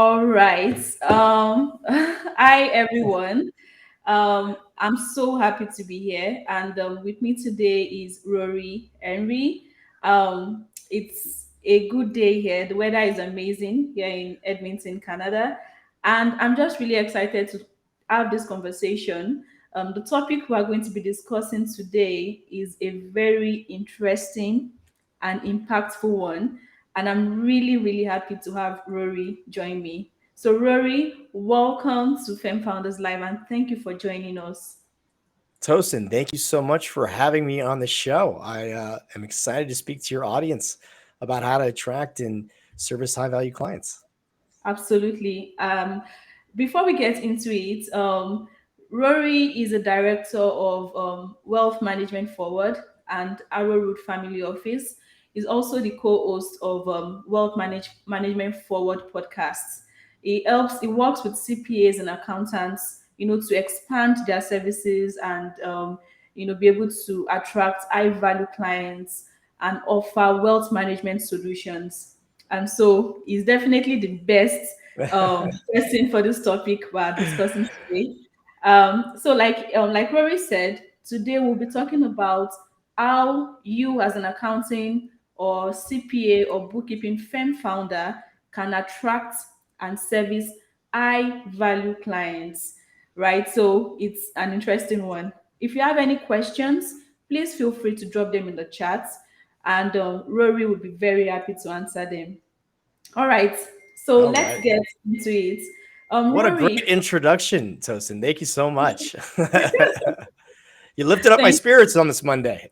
All right. Hi, everyone. I'm so happy to be here. And with me today is Rory Henry. It's a good day here. The weather is amazing here in Edmonton, Canada. And I'm just really excited to have this conversation. The topic we are going to be discussing today is a very interesting and impactful one. And I'm really, really happy to have Rory join me. So, Rory, welcome to Fem Founders Live and thank you for joining us. Tosin, thank you so much for having me on the show. I am excited to speak to your audience about how to attract and service high value clients. Absolutely. Before we get into it, Rory is a director of Wealth Management Forward and Arrowroot Family Office. He's also the co-host of Management Forward podcasts. He works with CPAs and accountants, to expand their services and be able to attract high value clients and offer wealth management solutions. And so he's definitely the best person for this topic we're discussing today. So like Rory said, today we'll be talking about how you as an accounting or CPA or bookkeeping firm founder can attract and service high value clients, right? So it's an interesting one. If you have any questions, please feel free to drop them in the chat, and Rory would be very happy to answer them. All right, so All let's right. get into it. What a great Rory, introduction, Tosin. Thank you so much. You lifted up my thank spirits on this Monday.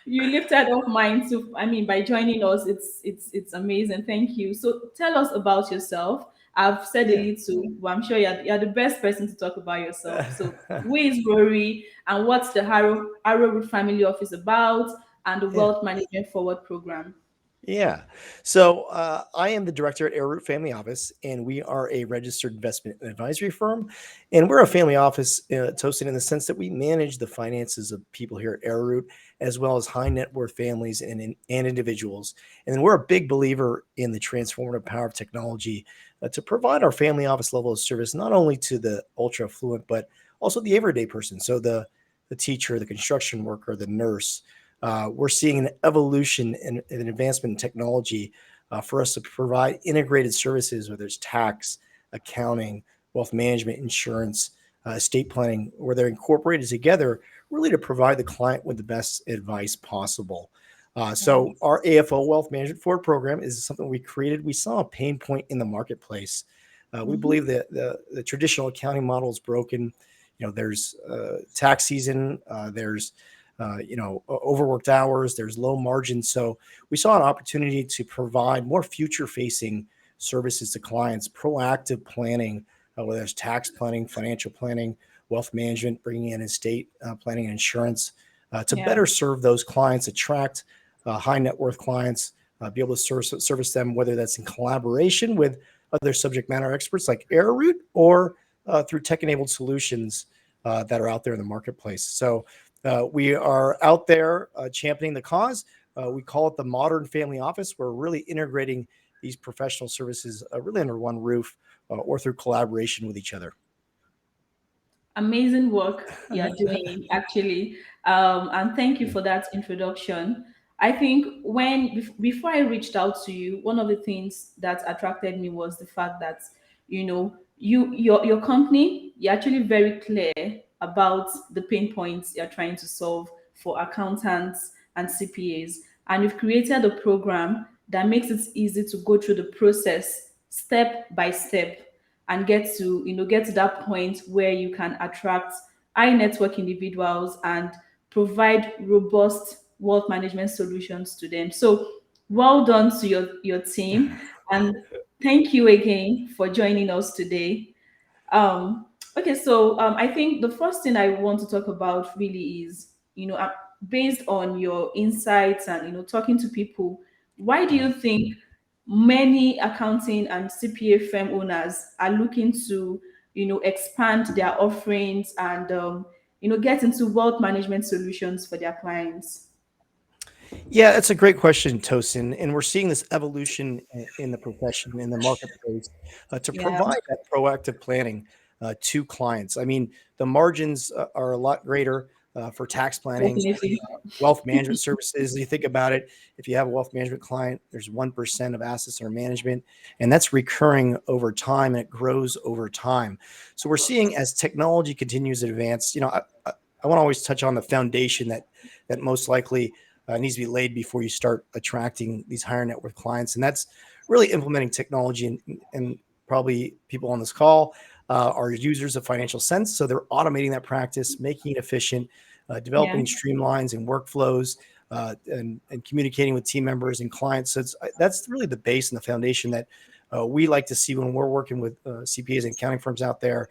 you lifted up mine too. I mean, by joining us, it's amazing. Thank you. So tell us about yourself. I've said a Yeah. little, but I'm sure you're the best person to talk about yourself. So who is Rory and what's the Arrowroot Family Office about and the Yeah. Wealth Management Forward program? Yeah. So I am the director at Arrowroot Family Office, and we are a registered investment and advisory firm. And we're a family office, Toasted, in the sense that we manage the finances of people here at Arrowroot, as well as high net worth families and individuals. And then we're a big believer in the transformative power of technology to provide our family office level of service, not only to the ultra affluent, but also the everyday person. So the teacher, the construction worker, the nurse, we're seeing an evolution and an advancement in technology for us to provide integrated services, whether it's tax, accounting, wealth management, insurance, estate planning, where they're incorporated together really to provide the client with the best advice possible. So Nice. our AFO Wealth Management Forward program is something we created. We saw a pain point in the marketplace. We believe Mm-hmm. that the traditional accounting model is broken. There's tax season, there's overworked hours, there's low margins. So we saw an opportunity to provide more future facing services to clients, proactive planning, whether it's tax planning, financial planning, wealth management, bringing in estate planning and insurance to Yeah. better serve those clients, attract high net worth clients, be able to service them, whether that's in collaboration with other subject matter experts like Arrowroot or through tech enabled solutions that are out there in the marketplace. So we are out there championing the cause. We call it the modern family office. We're really integrating these professional services really under one roof or through collaboration with each other. Amazing work you're doing, actually. And thank you for that introduction. I think before I reached out to you, one of the things that attracted me was the fact that your company, you're actually very clear about the pain points you're trying to solve for accountants and CPAs, and you've created a program that makes it easy to go through the process step by step and get to that point where you can attract high network individuals and provide robust wealth management solutions to them. So well done to your team, and thank you again for joining us today. Okay, so I think the first thing I want to talk about really is, based on your insights and talking to people, why do you think many accounting and CPA firm owners are looking to, expand their offerings and get into wealth management solutions for their clients? Yeah, that's a great question, Tosin. And we're seeing this evolution in the profession, in the marketplace, to Yeah, provide that proactive planning to clients. I mean, the margins are a lot greater for tax planning, definitely. wealth management services. You think about it, if you have a wealth management client, there's 1% of assets under management, and that's recurring over time and it grows over time. So we're seeing as technology continues to advance, I want to always touch on the foundation that most likely needs to be laid before you start attracting these higher net worth clients. And that's really implementing technology. And probably people on this call are users of Financial Sense. So they're automating that practice, making it efficient, Yeah, developing streamlines and workflows, and communicating with team members and clients. So that's really the base and the foundation that we like to see when we're working with CPAs and accounting firms out there,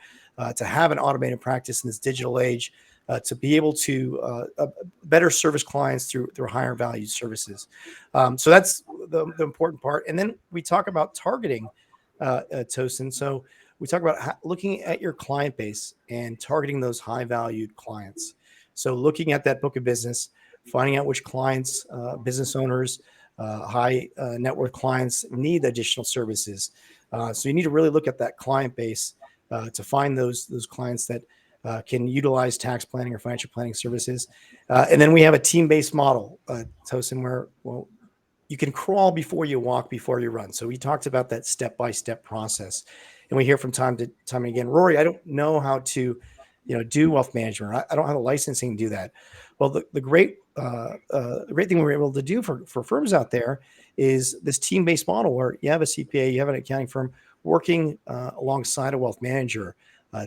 to have an automated practice in this digital age, to be able to better service clients through higher value services. So that's the important part. And then we talk about targeting, Tosin. So we talk about looking at your client base and targeting those high valued clients. So looking at that book of business, finding out which clients, business owners, high net worth clients need additional services. So you need to really look at that client base to find those clients that can utilize tax planning or financial planning services. And then we have a team-based model, Tosin, where you can crawl before you walk, before you run. So we talked about that step-by-step process, and we hear from time to time again, Rory, I don't know how to, do wealth management. I don't have a licensing to do that. Well, the great thing we were able to do for firms out there is this team-based model where you have a CPA, you have an accounting firm working alongside a wealth manager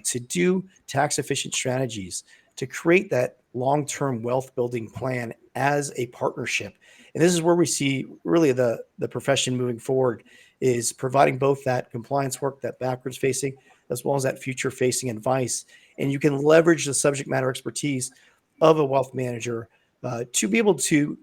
to do tax efficient strategies, to create that long term wealth building plan as a partnership. And this is where we see really the profession moving forward, is providing both that compliance work, that backwards facing, as well as that future facing advice. And you can leverage the subject matter expertise of a wealth manager to be able to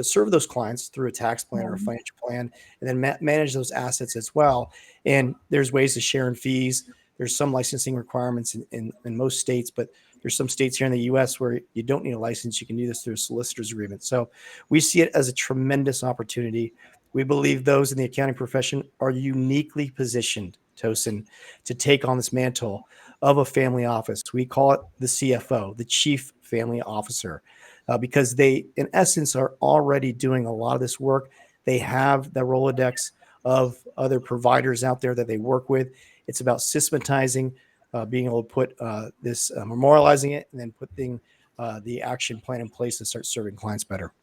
serve those clients through a tax plan or a yeah, financial plan, and then manage those assets as well. And there's ways to share in fees. There's some licensing requirements in most states, but there's some states here in the US where you don't need a license. You can do this through a solicitor's agreement. So we see it as a tremendous opportunity. We believe those in the accounting profession are uniquely positioned, Tosin, to take on this mantle of a family office. We call it the CFO, the Chief Family Officer, because they, in essence, are already doing a lot of this work. They have the Rolodex of other providers out there that they work with. It's about systematizing, being able to put this, memorializing it, and then putting the action plan in place to start serving clients better.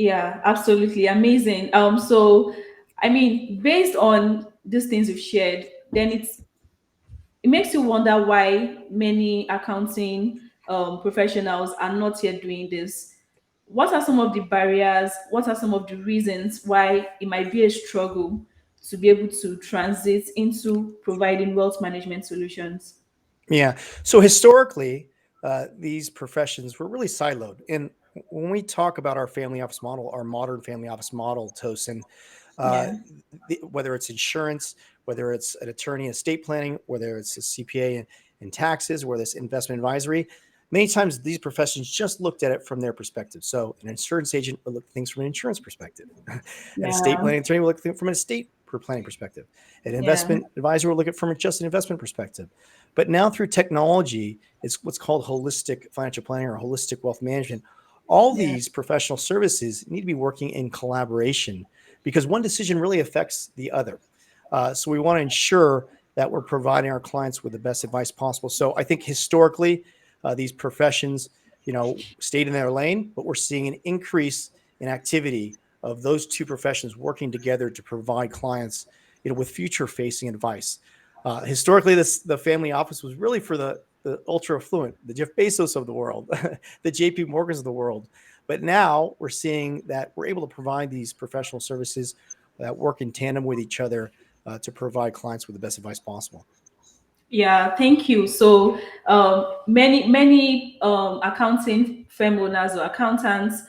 yeah, absolutely amazing. So I mean, based on these things you've shared, then it makes you wonder why many accounting professionals are not yet doing this. What are some of the barriers? What are some of the reasons why it might be a struggle to be able to transit into providing wealth management solutions? Yeah. So historically, these professions were really siloed. And when we talk about our family office model, our modern family office model, Tosin, uh, Yeah, whether it's insurance, whether it's an attorney in estate planning, whether it's a CPA in taxes, whether it's investment advisory, many times these professions just looked at it from their perspective. So an insurance agent would look at things from an insurance perspective. An estate yeah, planning attorney would look at things from an estate planning perspective. An yeah, investment advisor would look at it from just an investment perspective. But now through technology, it's what's called holistic financial planning or holistic wealth management. All yeah, these professional services need to be working in collaboration because one decision really affects the other. So we want to ensure that we're providing our clients with the best advice possible. So I think historically, these professions, stayed in their lane, but we're seeing an increase in activity of those two professions working together to provide clients, with future-facing advice. Historically, the family office was really for the ultra affluent, the Jeff Bezos of the world, the JP Morgans of the world. But now we're seeing that we're able to provide these professional services that work in tandem with each other to provide clients with the best advice possible. yeah. Thank you. So, many accounting firm owners or accountants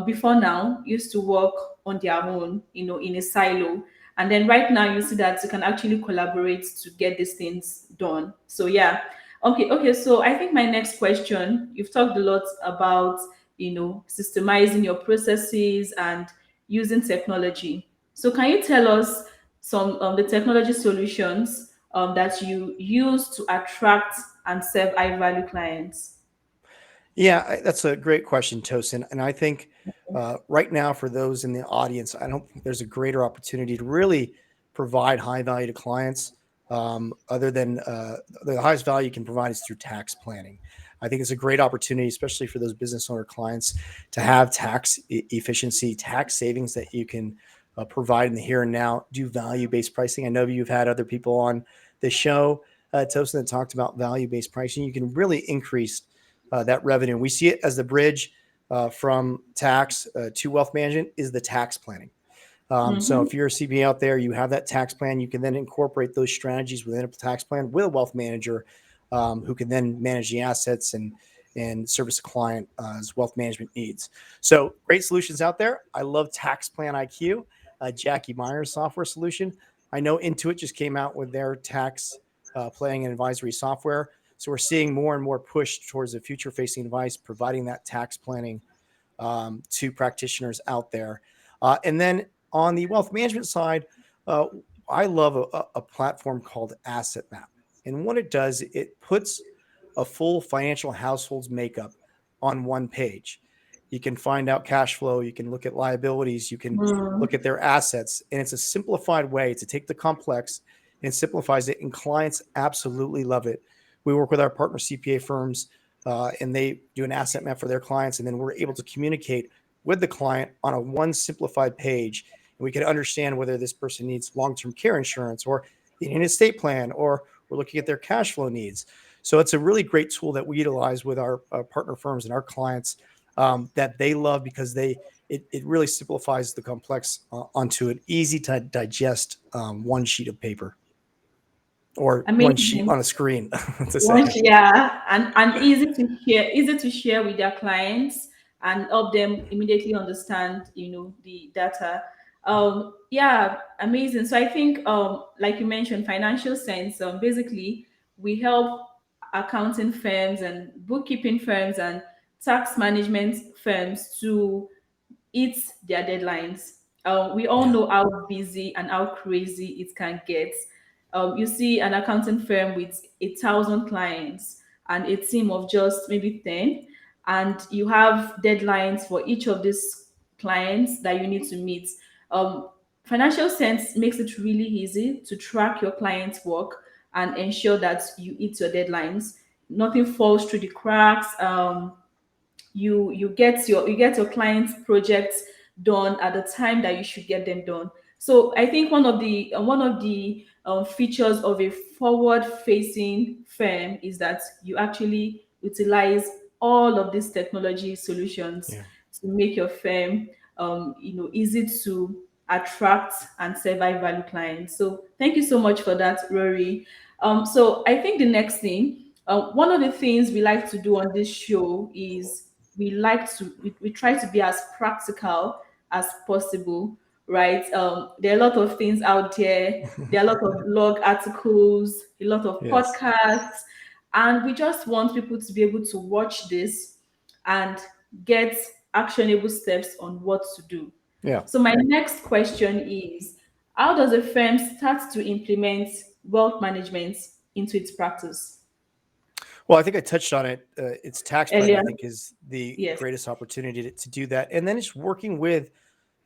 before now used to work on their own, in a silo, and then right now you see that you can actually collaborate to get these things done. So, yeah. Okay. So I think my next question. You've talked a lot about systemizing your processes and using technology. So can you tell us some the technology solutions that you use to attract and serve high value clients? Yeah, that's a great question, Tosin. And I think right now, for those in the audience, I don't think there's a greater opportunity to really provide high value to clients other than the highest value you can provide is through tax planning. I think it's a great opportunity, especially for those business owner clients, to have tax efficiency, tax savings that you can provide in the here and now, do value based pricing. I know you've had other people on the show, Tosin, that talked about value based pricing. You can really increase that revenue. We see it as the bridge from tax to wealth management is the tax planning. So Mm-hmm. if you're a CPA out there, you have that tax plan, you can then incorporate those strategies within a tax plan with a wealth manager who can then manage the assets and service a client as wealth management needs. So great solutions out there. I love Tax Plan IQ, Jackie Meyer's software solution. I know Intuit just came out with their tax planning and advisory software. So we're seeing more and more push towards the future facing advice, providing that tax planning to practitioners out there. And then on the wealth management side, uh, I love a platform called Asset Map. And what it does, it puts a full financial household's makeup on one page. You can find out cash flow, you can look at liabilities, you can look at their assets. And it's a simplified way to take the complex and simplifies it. And clients absolutely love it. We work with our partner CPA firms and they do an asset map for their clients. And then we're able to communicate with the client on a one simplified page. And we can understand whether this person needs long-term care insurance or an estate plan, or we're looking at their cash flow needs. So it's a really great tool that we utilize with our partner firms and our clients that they love because it really simplifies the complex onto an easy to digest one sheet of paper or one sheet Amazing. on a screen to Once, say. yeah, and easy to share with their clients and help them immediately understand, the data. Yeah, amazing. So I think, like you mentioned, financial sense. Basically, we help accounting firms and bookkeeping firms and tax management firms to hit their deadlines. We all Yeah. know how busy and how crazy it can get. You see an accounting firm with 1,000 clients and a team of just maybe 10, and you have deadlines for each of these clients that you need to meet. Um, Financial sense makes it really easy to track your clients' work and ensure that you hit your deadlines. Nothing falls through the cracks. You get your clients projects done at the time that you should get them done. So I think one of the features of a forward facing firm is that you actually utilize all of these technology solutions Yeah. to make your firm easy to attract and serve high value clients. So thank you so much for that, Rory. So I think the next thing, one of the things we like to do on this show is we try to be as practical as possible, right? There are a lot of things out there. There are a lot of blog articles, a lot of Yes. podcasts, and we just want people to be able to watch this and get actionable steps on what to do. Yeah. So my next question is, how does a firm start to implement wealth management into its practice? Well, I think I touched on it. It's tax planning, I Earlier, think, is the yes. greatest opportunity to do that. And then it's working with,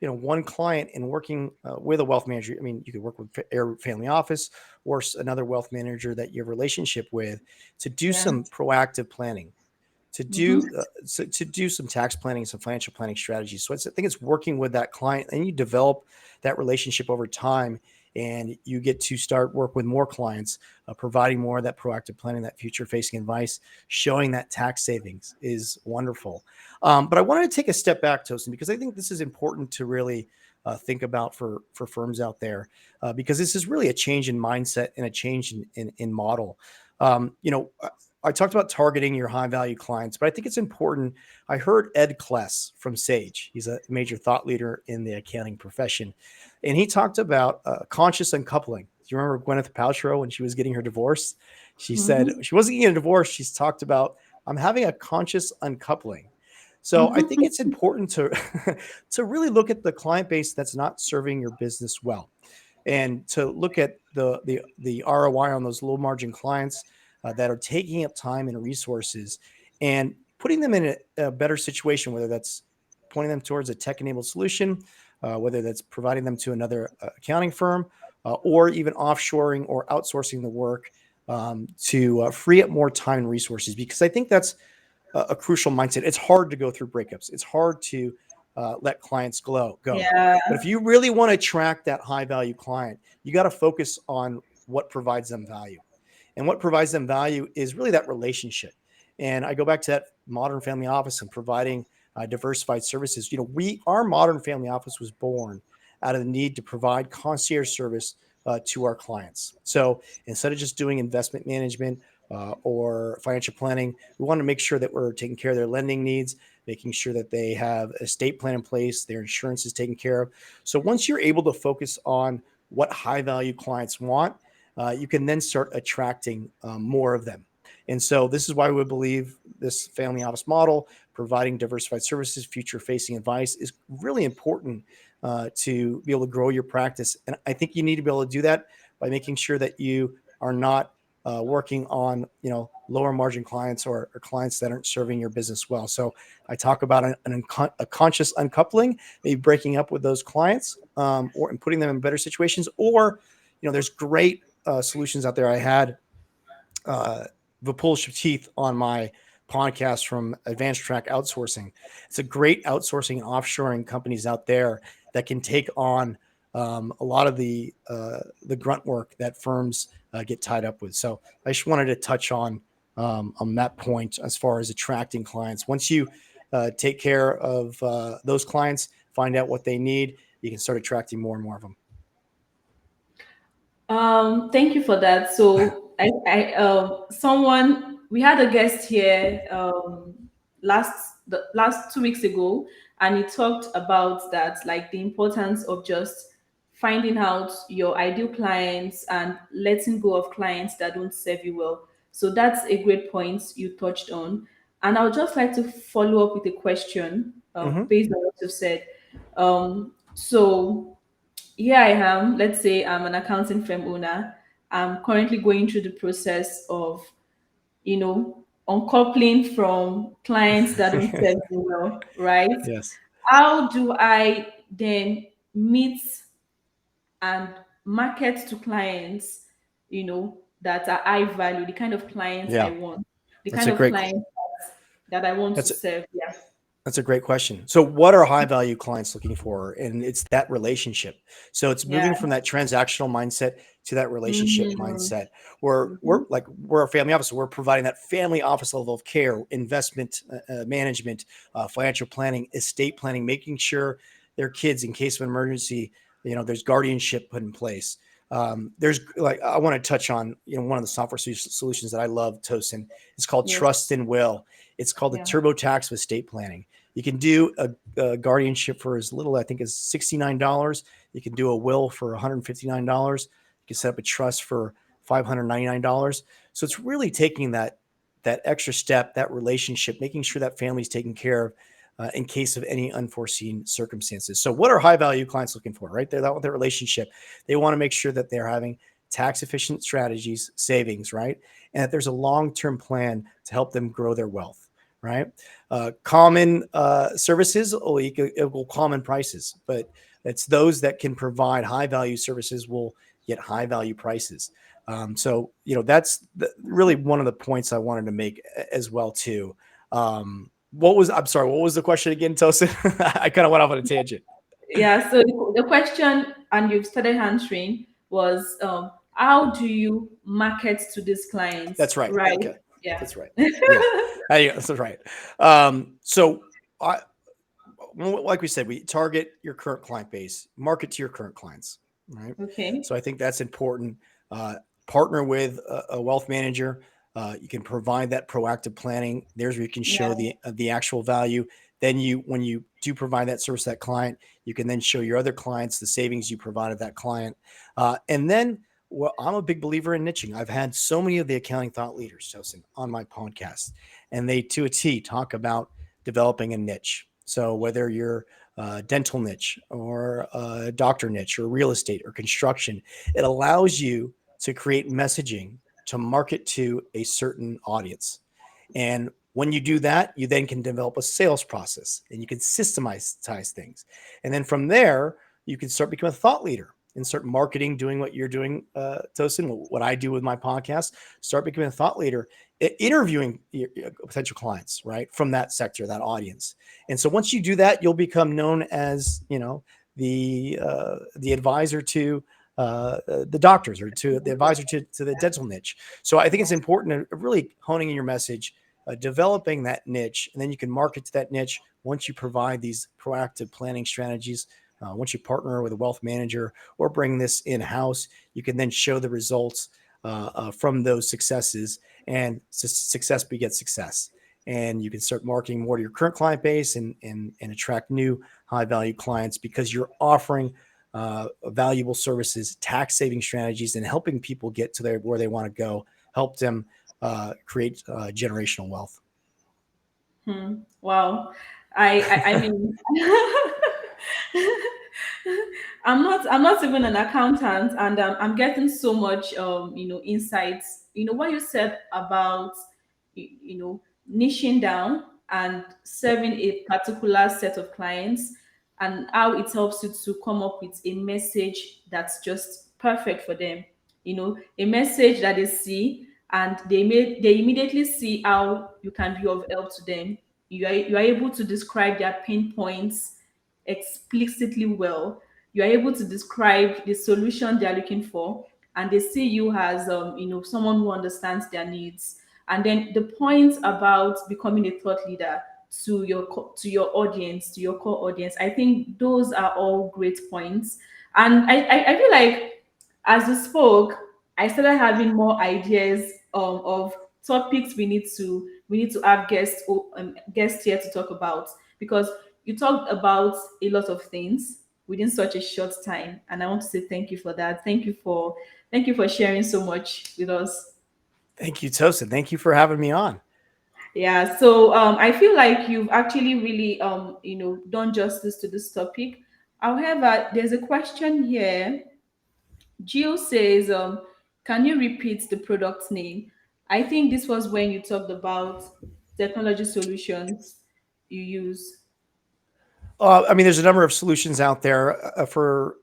one client and working with a wealth manager. I mean, you could work with Arrowroot Family Office or another wealth manager that you have a relationship with to do Yeah. some proactive planning, Mm-hmm. to do some tax planning, some financial planning strategies. So I think it's working with that client, and you develop that relationship over time, and you get to start work with more clients, providing more of that proactive planning, that future facing advice, showing that tax savings is wonderful. But I wanted to take a step back, Tosin, because I think this is important to really think about for firms out there, because this is really a change in mindset and a change in model. I talked about targeting your high value clients, but I think it's important. I heard Ed Kless from Sage. He's a major thought leader in the accounting profession. And he talked about conscious uncoupling. Do you remember Gwyneth Paltrow when she was getting her divorce? She said Mm-hmm. she wasn't getting a divorce. She's talked about, I'm having a conscious uncoupling. So I think it's important to to really look at the client base that's not serving your business well, and to look at the ROI on those low margin clients that are taking up time and resources, and putting them in a better situation, whether that's pointing them towards a tech enabled solution, whether that's providing them to another accounting firm, or even offshoring or outsourcing the work to free up more time and resources. Because I think that's a crucial mindset. It's hard to go through breakups. It's hard to let clients go. Yeah. But if you really want to attract that high value client, you got to focus on what provides them value. And what provides them value is really that relationship. And I go back to that modern family office and providing diversified services. Our modern family office was born out of the need to provide concierge service to our clients. So instead of just doing investment management or financial planning, we want to make sure that we're taking care of their lending needs, making sure that they have a estate plan in place, their insurance is taken care of. So once you're able to focus on what high value clients want, you can then start attracting more of them. And so this is why we believe this family office model, providing diversified services, future facing advice, is really important to be able to grow your practice. And I think you need to be able to do that by making sure that you are not working on lower margin clients or clients that aren't serving your business well. So I talk about a conscious uncoupling, maybe breaking up with those clients or and putting them in better situations. Or there's great solutions out there. I had Vipul Shateeth on my podcast from Advanced Track Outsourcing. It's a great outsourcing and offshoring companies out there that can take on a lot of the grunt work that firms get tied up with. So I just wanted to touch on that point as far as attracting clients. Once you take care of those clients, find out what they need, you can start attracting more and more of them. Thank you for that. So someone we had a guest here the last 2 weeks ago, and he talked about that, like the importance of just finding out your ideal clients and letting go of clients that don't serve you well. So that's a great point you touched on, and I would just like to follow up with a question Mm-hmm. based on what you've said. So here I am. Let's say I'm an accounting firm owner. I'm currently going through the process of, uncoupling from clients that don't serve me well, right? Yes. How do I then meet and market to clients, that are high value, the kind of clients I Yeah. want, the That's kind a of great. clients that I want to That's serve? Yeah. That's a great question. So, what are high value clients looking for? And it's that relationship. So, it's Yeah. moving from that transactional mindset to that relationship Mm-hmm. mindset, where Mm-hmm. we're a family office. So we're providing that family office level of care, investment management, financial planning, estate planning, making sure their kids, in case of an emergency, there's guardianship put in place. There's like I want to touch on one of the software solutions that I love, Tosin. It's called Yes. Trust and Will. It's called the Yeah. TurboTax of estate planning. You can do a guardianship for as little, I think, as $69. You can do a will for $159. You can set up a trust for $599. So it's really taking that extra step, that relationship, making sure that family's taken care of in case of any unforeseen circumstances. So what are high value clients looking for? Right, they're that with their relationship. They want to make sure that they're having tax efficient strategies, savings, right, and that there's a long term plan to help them grow their wealth. Right, common services will equal common prices, but it's those that can provide high value services will get high value prices. So that's really one of the points I wanted to make as well too. I'm sorry, what was the question again, Tosin? I kind of went off on a tangent. Yeah, so the question, and you've started answering, was how do you market to these clients, That's right. right? Okay, Yeah. that's right. Yeah, that's right. So I, like we said, we target your current client base, market to your current clients, right? Okay. So I think that's important. Uh, Partner with a wealth manager. You can provide that proactive planning. There's where you can show Yeah. the actual value. Then when you do provide that service to that client, you can then show your other clients the savings you provided that client. And then, well, I'm a big believer in niching. I've had so many of the accounting thought leaders, Tosin, on my podcast, and they to a T talk about developing a niche. So whether you're a dental niche or a doctor niche or real estate or construction, it allows you to create messaging to market to a certain audience. And when you do that, you then can develop a sales process and you can systematize things. And then from there, you can start becoming a thought leader and start marketing, doing what you're doing, Tosin, what I do with my podcast, start becoming a thought leader, interviewing your potential clients, right, from that sector, that audience. And so once you do that, you'll become known as, the advisor to the doctors or to the advisor to the dental niche. So I think it's important to really honing in your message, developing that niche, and then you can market to that niche once you provide these proactive planning strategies. Once you partner with a wealth manager or bring this in house, you can then show the results from those successes, and success begets success. And you can start marketing more to your current client base and attract new high value clients because you're offering valuable services, tax saving strategies, and helping people get to where they want to go, help them create generational wealth. Wow. I mean, I'm not even an accountant, and I'm getting so much insights. What you said about niching down and serving a particular set of clients, and how it helps you to come up with a message that's just perfect for them. A message that they see, and they immediately see how you can be of help to them. You are able to describe their pain points explicitly well. You are able to describe the solution they are looking for, and they see you as someone who understands their needs. And then the point about becoming a thought leader to your audience, to your core audience, I think those are all great points. And I feel like as you spoke, I started having more ideas of topics we need to have guests here to talk about, because you talked about a lot of things within such a short time, and I want to say thank you for that. Thank you for sharing so much with us. Thank you, Tosin. Thank you for having me on. Yeah, so I feel like you've actually really done justice to this topic. However, there's a question here. Gio says, can you repeat the product name? I think this was when you talked about technology solutions you use. I mean, there's a number of solutions out there for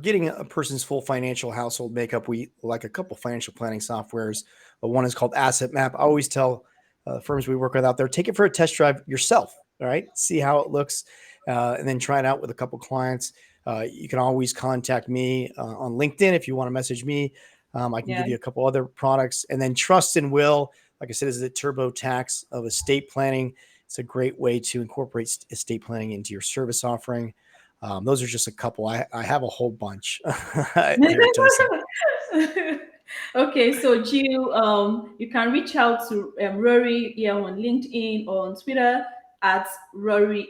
getting a person's full financial household makeup. We like a couple financial planning softwares. One is called Asset Map. I always tell firms we work with out there, take it for a test drive yourself. All right, see how it looks, and then try it out with a couple clients. You can always contact me on LinkedIn if you want to message me. I can Yeah. give you a couple other products, and then Trust and Will, like I said, is the TurboTax of estate planning. It's a great way to incorporate estate planning into your service offering. Those are just a couple. I have a whole bunch here, Tosin. Okay, so Jill, you can reach out to Rory here on LinkedIn or on Twitter at Rory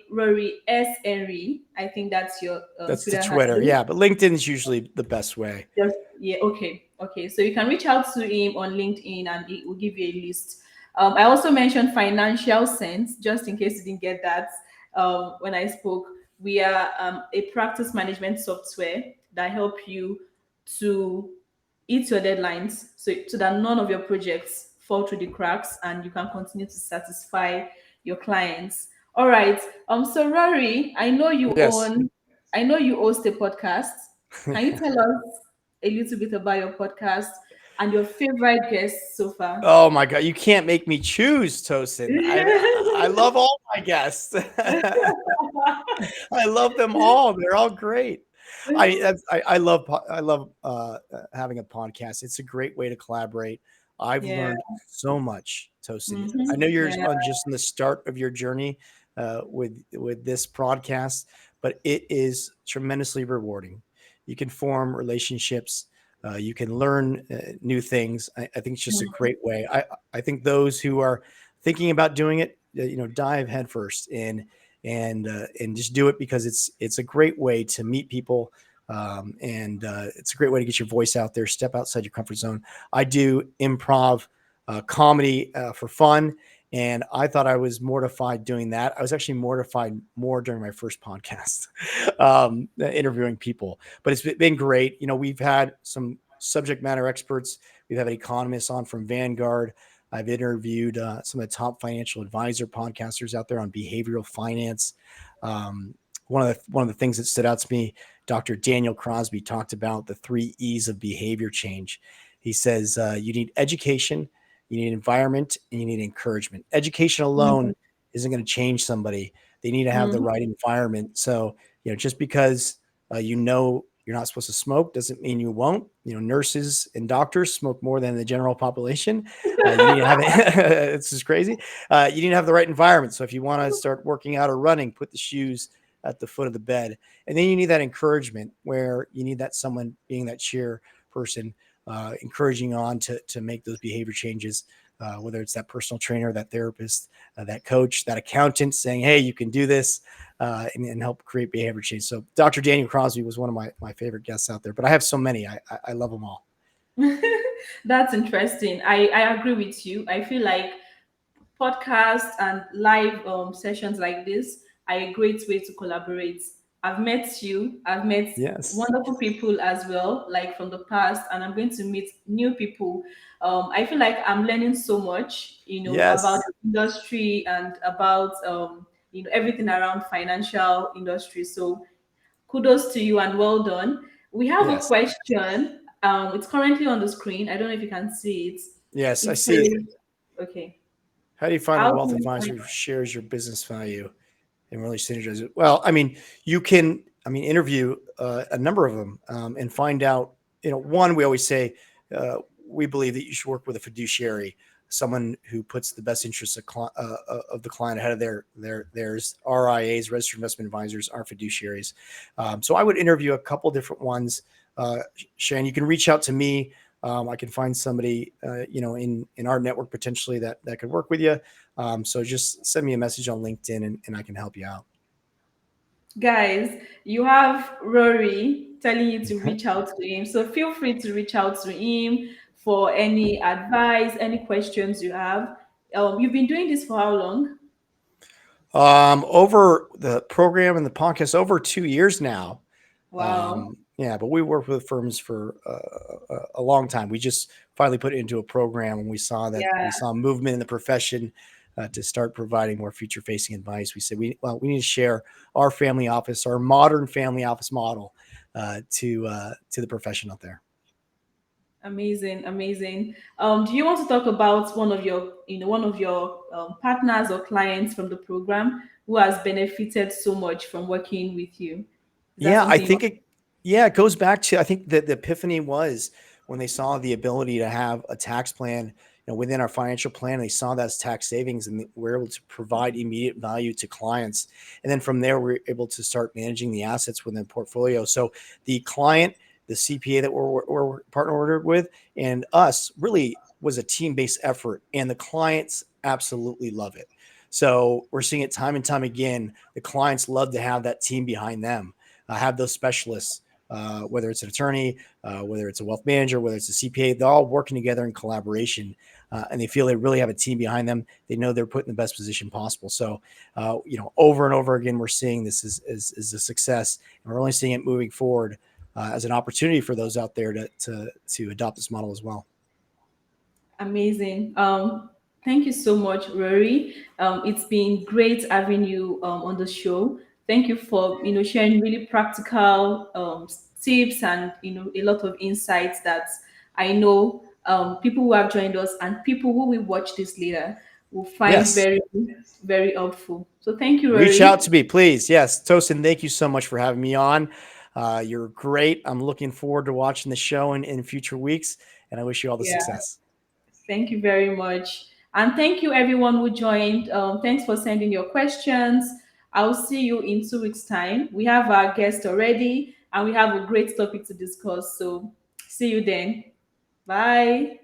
S Henry. I think that's your That's the Twitter Twitter. handle. Yeah, but LinkedIn is usually the best way. Just yeah, okay. So you can reach out to him on LinkedIn, and he will give you a list. I also mentioned Financial Sense, just in case you didn't get that when I spoke. We are a practice management software that help you to hit your deadlines, so that none of your projects fall through the cracks, and you can continue to satisfy your clients. All right. So Rory, Yes. I know you host a podcast. Can you tell us a little bit about your podcast and your favorite guests so far? Oh my God, you can't make me choose, Tosin. I love all my guests. I love them all. They're all great. I love having a podcast. It's a great way to collaborate. I've Yeah. learned so much, Tosin. I know you're Yeah. on just in the start of your journey with this broadcast, but it is tremendously rewarding. You can form relationships. You can learn new things. I think it's just a great way. I think those who are thinking about doing it, dive headfirst and just do it because it's a great way to meet people, and it's a great way to get your voice out there, step outside your comfort zone. I do improv comedy for fun, And I thought I was mortified doing that. I was actually mortified more during my first podcast, interviewing people. But it's been great. You know, we've had some subject matter experts. We've had economists on from Vanguard. I've interviewed some of the top financial advisor podcasters out there on behavioral finance. Um, one of the things that stood out to me, Dr. Daniel Crosby talked about the 3 E's of behavior change. He says you need education, you need environment, and you need encouragement. Education alone Mm, isn't going to change somebody. They need to have the mm. right environment. So, you know, just because you know you're not supposed to smoke doesn't mean you won't. You know, nurses and doctors smoke more than the general population. You need to have it. It's just crazy. You need to have the right environment. So if you want to start working out or running, put the shoes at the foot of the bed. And then you need that encouragement where you need that someone being that cheer person, encouraging on to make those behavior changes, whether it's that personal trainer, that therapist, that coach, that accountant saying, hey, you can do this, and help create behavior change. So Dr. Daniel Crosby was one of my favorite guests out there, but I have so many. I love them all. That's interesting. I agree with you. I feel like podcasts and live sessions like this are a great way to collaborate. I've met you, I've met Yes. wonderful people as well, like from the past, and I'm going to meet new people. I feel like I'm learning so much, about Yes. the industry and about everything around financial industry. So kudos to you and well done. We have a Yes. question. It's currently on the screen. I don't know if you can see it. Yes. I It see it. says, okay, How do you find a how do wealth we advisor find who shares your business value and really synergize it? Well, I mean, you can, interview a number of them, and find out, one, we always say, uh, we believe that you should work with a fiduciary, someone who puts the best interests of the client ahead of theirs. RIAs, registered investment advisors, are fiduciaries. So I would interview a couple different ones. Shane, you can reach out to me. I can find somebody, in our network potentially that could work with you. So just send me a message on LinkedIn, and I can help you out. guys, you have Rory telling you to reach out to him. So feel free to reach out to him for any advice, any questions you have. You've been doing this for how long? Over the program and the podcast, over 2 years now. Wow. Yeah, but we worked with firms for a long time. We just finally put it into a program when we Yeah, saw movement in the profession, to start providing more future facing advice. We said we need to share our family office, our modern family office model, to the profession out there. amazing, amazing. Do you want to talk about one of your partners or clients from the program who has benefited so much from working with you? Is that Yeah, I something you think want? it. Yeah, it goes back to, I think that the epiphany was when they saw the ability to have a tax plan, within our financial plan. They saw that as tax savings, and we're able to provide immediate value to clients. And then from there, we're able to start managing the assets within the portfolio. So the client, the CPA that we're partnered with, and us really was a team based effort, and the clients absolutely love it. So we're seeing it time and time again. The clients love to have that team behind them, have those specialists, whether it's an attorney, whether it's a wealth manager, whether it's a CPA. They're all working together in collaboration, and they feel they really have a team behind them. They know they're put in the best position possible. So, over and over again, we're seeing this is a success, and we're only seeing it moving forward, as an opportunity for those out there to adopt this model as well. Amazing. Thank you so much, Rory. It's been great having you on the show. Thank you for sharing really practical tips and a lot of insights that I know people who have joined us and people who will watch this later will find Yes. very very helpful. So thank you, Reach out Rory. to me, please. Yes. Tosin, thank you so much for having me on. You're great. I'm looking forward to watching the show in future weeks, and I wish you all the Yeah. success. Thank you very much. And thank you, everyone who joined. Thanks for sending your questions. I'll see you in 2 weeks' time. We have our guest already, and we have a great topic to discuss. So, see you then. Bye.